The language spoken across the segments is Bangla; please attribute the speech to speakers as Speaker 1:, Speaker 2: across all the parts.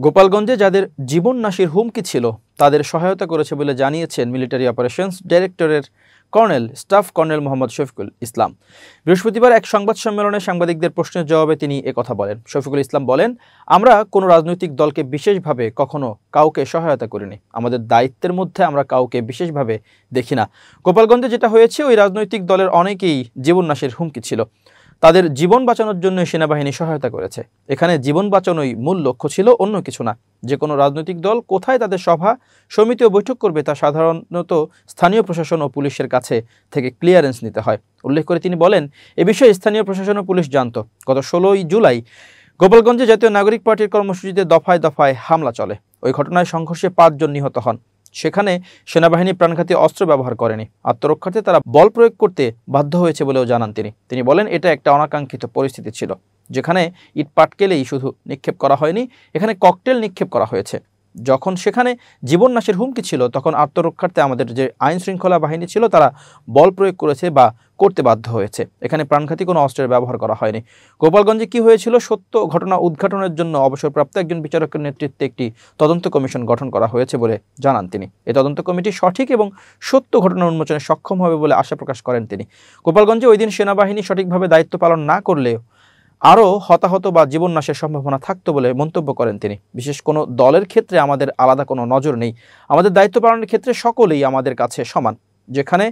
Speaker 1: গোপালগঞ্জে যাদের জীবন নাশের হুমকি ছিল তাদের সহায়তা করেছে বলে জানিয়েছেন মিলিটারি অপারেশনস ডাইরেক্টরের স্টাফ কর্নেল মোহাম্মদ শফিকুল ইসলাম। বৃহস্পতিবার এক সংবাদ সম্মেলনে সাংবাদিকদের প্রশ্নের জবাবে তিনি একথা বলেন। শফিকুল ইসলাম বলেন, আমরা কোনো রাজনৈতিক দলকে বিশেষভাবে কখনো কাউকে সহায়তা করিনি। আমাদের দায়িত্বের মধ্যে আমরা কাউকে বিশেষভাবে দেখি না। গোপালগঞ্জে যেটা হয়েছে, ওই রাজনৈতিক দলের অনেকেই জীবন নাশের হুমকি ছিল। তাদের জীবন বাঁচানোর জন্য সেনাবাহিনী সহায়তা করেছে। এখানে জীবন বাঁচানোই মূল লক্ষ্য ছিল, অন্য কিছু না। যে কোনো রাজনৈতিক দল কোথায় তাদের সভা সমিতি ও বৈঠক করবে তা সাধারণত স্থানীয় প্রশাসন ও পুলিশের কাছে থেকে ক্লিয়ারেন্স নিতে হয়। উল্লেখ করে তিনি বলেন, এ বিষয়ে স্থানীয় প্রশাসন ও পুলিশ জানত। গত 16 জুলাই গোপালগঞ্জে জাতীয় নাগরিক পার্টির কর্মসূচিতে দফায় দফায় হামলা চলে। ওই ঘটনায় সংঘর্ষে 5 জন নিহত হন। সেখানে সেনাবাহিনী প্রাণঘাতী অস্ত্র ব্যবহার করেনি। আত্মরক্ষার্থে তারা বল প্রয়োগ করতে বাধ্য হয়েছে বলেও জানান তিনি বলেন, এটা একটা অনাকাঙ্ক্ষিত পরিস্থিতি ছিল, যেখানে ইট পাটকেলেই শুধু নিক্ষেপ করা হয়নি, এখানে ককটেল নিক্ষেপ করা হয়েছে। যখন সেখানে জীবন নাশের হুমকি ছিল, তখন আত্মরক্ষার্থে আমাদের যে আইন শৃঙ্খলা বাহিনী ছিল তারা বল প্রয়োগ করেছে বা করতে বাধ্য হয়েছে। এখানে প্রাণঘাতী কোনো অস্ত্রের ব্যবহার করা হয়নি। গোপালগঞ্জে কি হয়েছিল, সত্য ঘটনা উদ্ঘাটনের জন্য অবসরপ্রাপ্ত একজন বিচারকের নেতৃত্বে একটি তদন্ত কমিশন গঠন করা হয়েছে বলে জানান তিনি। এই তদন্ত কমিটি সঠিক এবং সত্য ঘটনা উন্মোচনে সক্ষম হবে বলে আশা প্রকাশ করেন তিনি। গোপালগঞ্জে ওই দিন সেনাবাহিনী সঠিকভাবে দায়িত্ব পালন না করলেও আরও হতাহত বা জীবন নাশের সম্ভাবনা থাকতো বলে মন্তব্য করেন তিনি। বিশেষ কোনো দলের ক্ষেত্রে আমাদের আলাদা কোনো নজর নেই। আমাদের দায়িত্ব পালনের ক্ষেত্রে সকলেই আমাদের কাছে সমান। যেখানে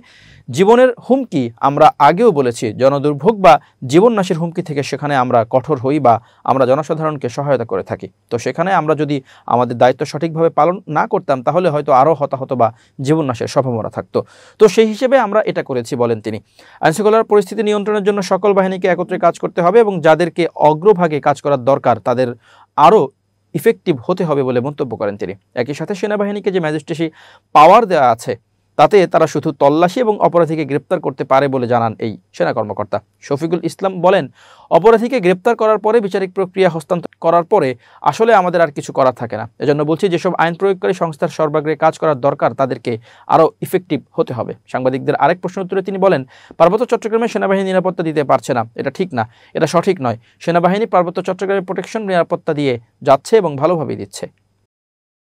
Speaker 1: জীবনের হুমকি, আমরা আগেও বলেছি, জনদুর্ভোগ বা জীবন নাশের হুমকি থেকে সেখানে আমরা কঠোর হই বা আমরা জনসাধারণকে সহায়তা করে থাকি। তো সেখানে আমরা যদি আমাদের দায়িত্ব সঠিকভাবে পালন না করতাম, তাহলে হয়তো আরও হতাহত বা জীবন নাশের সম্ভাবনা থাকতো। তো সেই হিসেবে আমরা এটা করেছি বলেন তিনি। আইনশৃঙ্খলার পরিস্থিতি নিয়ন্ত্রণের জন্য সকল বাহিনীকে একত্রে কাজ করতে হবে এবং যাদেরকে অগ্রভাগে কাজ করার দরকার তাদের আরও ইফেক্টিভ হতে হবে বলে মন্তব্য করেন তিনি। একই সাথে সেনাবাহিনীকে যে ম্যাজিস্ট্রেসি পাওয়ার দেওয়া আছে, তাতে তারা শুধু তল্লাশি এবং অপরাধীকে গ্রেপ্তার করতে পারে বলে জানান এই সেনা কর্মকর্তা। শফিকুল ইসলাম বলেন, অপরাধীকে গ্রেপ্তার করার পরে বিচারিক প্রক্রিয়া হস্তান্তর করার পরে আসলে আমাদের আর কিছু করার থাকে না। এজন্য বলছি, যেসব আইন প্রয়োগকারী সংস্থার সর্বাগ্রে কাজ করার দরকার তাদেরকে আরও ইফেক্টিভ হতে হবে। সাংবাদিকদের আরেক প্রশ্ন উত্তরে তিনি বলেন, পার্বত্য চট্টগ্রামে সেনাবাহিনী নিরাপত্তা দিতে পারছে না, এটা ঠিক না, এটা সঠিক নয়। সেনাবাহিনী পার্বত্য চট্টগ্রামে প্রোটেকশন নিরাপত্তা দিয়ে যাচ্ছে এবং ভালোভাবেই দিচ্ছে।